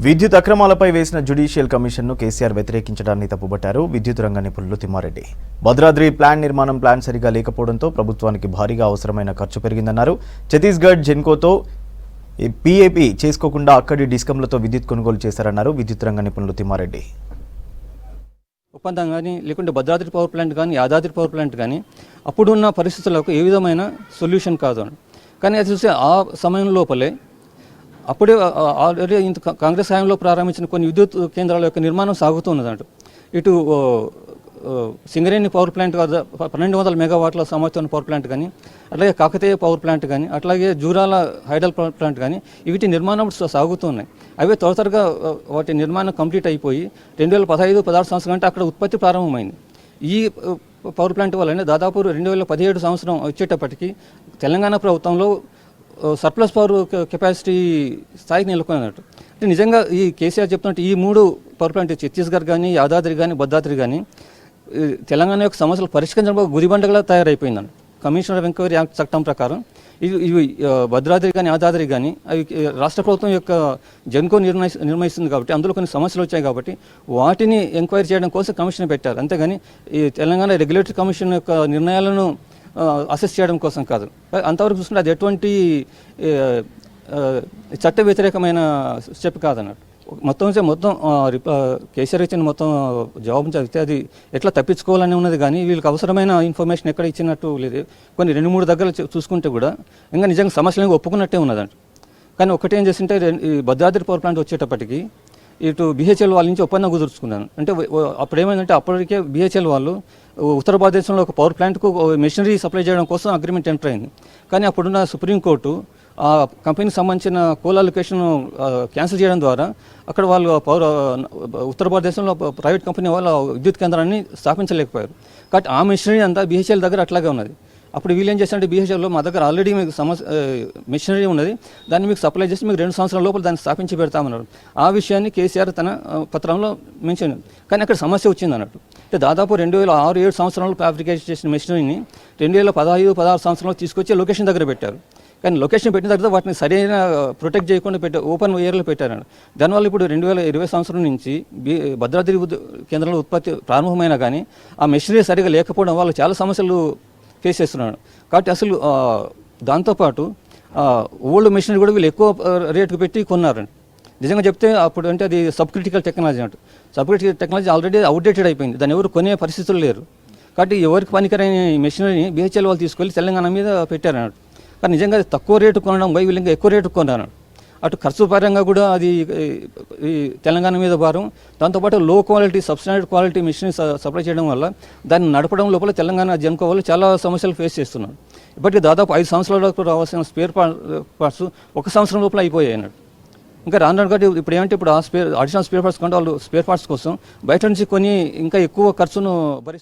విద్యుత్ అక్రమాలపై వేసిన జ్యుడిషియల్ కమిషన్ను కేసీఆర్ వ్యతిరేకించడాన్ని తప్పుబట్టారు విద్యుత్ రంగ నిపుణులు తిమ్మారెడ్డి. భద్రాద్రి ప్లాన్ సరిగా లేకపోవడంతో ప్రభుత్వానికి భారీగా అవసరమైన ఖర్చు పెరిగిందన్నారు. ఛత్తీస్గఢ్ జెన్కోతో పీఏపీ చేసుకోకుండా అక్కడి డిస్కంలతో విద్యుత్ కొనుగోలు చేశారన్నారు విద్యుత్ రంగ నిపుణులు తిమ్మారెడ్డి. ఒప్పందం కానీ లేకుంటే భద్రాద్రి పవర్ ప్లాంట్ కానీ యాదాద్రి పవర్ ప్లాంట్ కానీ అప్పుడున్న పరిస్థితులకు ఏ విధమైన సొల్యూషన్ కాదు. కానీ అది చూస్తే ఆ సమయం లోపలే అప్పుడే ఆల్రెడీ కాంగ్రెస్ హయాంలో ప్రారంభించిన కొన్ని విద్యుత్ కేంద్రాల యొక్క నిర్మాణం సాగుతున్నదంట. ఇటు సింగరేణి పవర్ ప్లాంట్ 1200 మెగావాట్ల సామర్థ్యం పవర్ ప్లాంట్ కానీ, అట్లాగే కాకతీయ పవర్ ప్లాంట్ కానీ, అట్లాగే జూరాల హైడల్ పవర్ ప్లాంట్ కానీ వీటి నిర్మాణం సాగుతున్నాయి. అవే త్వరగా వాటి నిర్మాణం కంప్లీట్ అయిపోయి 2015-16 సంవత్సరం అంటే అక్కడ ఉత్పత్తి ప్రారంభమైంది. ఈ పవర్ ప్లాంట్ వల్లనే దాదాపు 2017 సంవత్సరం వచ్చేటప్పటికి తెలంగాణ ప్రభుత్వంలో సర్ప్లస్ పవర్ కెపాసిటీ స్థాయికి నెలకొన్నట్టు. అంటే నిజంగా ఈ కేసీఆర్ చెప్తున్నట్టు ఈ 3 పవర్ ప్లాంట్ ఛత్తీస్గఢ్ కానీ, యాదాద్రి కానీ, భద్రాద్రి కానీ తెలంగాణ యొక్క సమస్యలు పరిష్కరించడం గుదిబండగా తయారైపోయిందండి. కమిషనర్ ఆఫ్ ఎంక్వైరీ యాక్ట్ చట్టం ప్రకారం ఇవి భద్రాద్రి కానీ, యాదాద్రి కానీ అవి రాష్ట్ర ప్రభుత్వం యొక్క జెన్కో నిర్ణయిస్తుంది కాబట్టి అందులో కొన్ని సమస్యలు వచ్చాయి కాబట్టి వాటిని ఎంక్వైరీ చేయడం కోసం కమిషన్ పెట్టారు. అంతేగాని ఈ తెలంగాణ రెగ్యులేటరీ కమిషన్ యొక్క నిర్ణయాలను అసెస్ చేయడం కోసం కాదు. అంతవరకు చూసుకుంటే అది ఎటువంటి చట్ట వ్యతిరేకమైన స్టెప్ కాదన్నట్టు. మొత్తం కేసీఆర్ ఇచ్చిన మొత్తం జవాబు చదివితే అది ఎట్లా తప్పించుకోవాలని ఉన్నది కానీ వీళ్ళకి అవసరమైన ఇన్ఫర్మేషన్ ఎక్కడ ఇచ్చినట్టు లేదు. కొన్ని 2-3 దగ్గర చూసుకుంటే కూడా ఇంకా నిజంగా సమస్యలను ఒప్పుకున్నట్టే ఉన్నదంట. కానీ ఒకటి ఏం చేస్తుంటే ఈ భద్రాద్రి పవర్ ప్లాంట్ వచ్చేటప్పటికి ఇటు బిహెచ్ఎల్ వాళ్ళ నుంచి ఒప్పందం కుదుర్చుకున్నాను. అంటే అప్పుడు ఏమైందంటే అప్పటికే బిహెచ్ఎల్ వాళ్ళు ఉత్తర భారతదేశంలో ఒక పవర్ ప్లాంట్కు మెషినరీ సప్లై చేయడం కోసం అగ్రిమెంట్ ఎంటర్ అయింది. కానీ అప్పుడున్న సుప్రీంకోర్టు ఆ కంపెనీకి సంబంధించిన కోల్ అలొకేషన్ క్యాన్సిల్ చేయడం ద్వారా అక్కడ వాళ్ళు ఉత్తర భారతదేశంలో ప్రైవేట్ కంపెనీ వాళ్ళ విద్యుత్ కేంద్రాన్ని స్థాపించలేకపోయారు. కాబట్టి ఆ మెషినరీ అంతా బిహెచ్ఎల్ దగ్గర అట్లాగే ఉన్నది. అప్పుడు వీళ్ళు ఏం చేస్తారంటే బిహెచ్ఎల్లో మా దగ్గర ఆల్రెడీ మీకు మెషినరీ ఉన్నది, దాన్ని మీకు సప్లై చేసి మీకు 2 సంవత్సరాల లోపల దాన్ని స్థాపించి పెడతామన్నారు. ఆ విషయాన్ని కేసీఆర్ తన పత్రంలో మెన్షన్. కానీ అక్కడ సమస్య వచ్చింది అన్నట్టు. అంటే దాదాపు 2006-7 సంవత్సరాలు ఫ్యాబ్రికేట్ చేసిన మెషినరీని 2015-16 సంవత్సరంలో తీసుకొచ్చి లొకేషన్ దగ్గర పెట్టారు. కానీ లొకేషన్ పెట్టిన తర్వాత వాటిని సరైన ప్రొటెక్ట్ చేయకుండా ఓపెన్ ఎయిర్లో పెట్టారు. దానివల్ల ఇప్పుడు 2020 సంవత్సరం నుంచి భద్రాద్రి కేంద్రంలో ఉత్పత్తి ప్రారంభమైనా కానీ ఆ మెషినరీ సరిగా లేకపోవడం వల్ల చాలా సమస్యలు ఫేస్ చేస్తున్నాడు. కాబట్టి అసలు దాంతోపాటు ఓల్డ్ మెషినరీ కూడా వీళ్ళు ఎక్కువ రేటుకు పెట్టి కొన్నారు. నిజంగా చెప్తే అప్పుడు అంటే అది సబ్ క్రిటికల్ టెక్నాలజీ అంట. Sub critical technology already outdated అయిపోయింది, దాన్ని ఎవరు కొనే పరిస్థితులు లేరు. కాబట్టి ఎవరికి పనికిరైన మెషినరీని బిహెచ్ఎల్ వాళ్ళు తీసుకెళ్ళి తెలంగాణ మీద పెట్టారు అన్నట్టు. కానీ నిజంగా తక్కువ రేటు కొనడం పోయి వీళ్ళు ఇంకా ఎక్కువ రేటు కొన్నారు. అటు ఖర్చు పరంగా కూడా అది ఈ తెలంగాణ మీద భారం. దాంతోపాటు లో quality substandard quality machinery supply చేయడం వల్ల దాన్ని నడపడం లోపల తెలంగాణ జెన్కో వాళ్ళు చాలా సమస్యలు ఫేస్ చేస్తున్నారు. ఇప్పటికీ దాదాపు 5 సంవత్సరాల వరకు రావాల్సిన స్పేర్ పార్ట్స్ 1 సంవత్సరం లోపల అయిపోయాయి అన్నట్టు. ఇంకా రాను కాబట్టి ఇప్పుడు ఏమంటే ఇప్పుడు అడిషనల్ స్పేర్ పార్ట్స్ కంటే వాళ్ళు స్పేర్ పార్ట్స్ కోసం బయట నుంచి కొని ఇంకా ఎక్కువ ఖర్చును భరిస్తారు.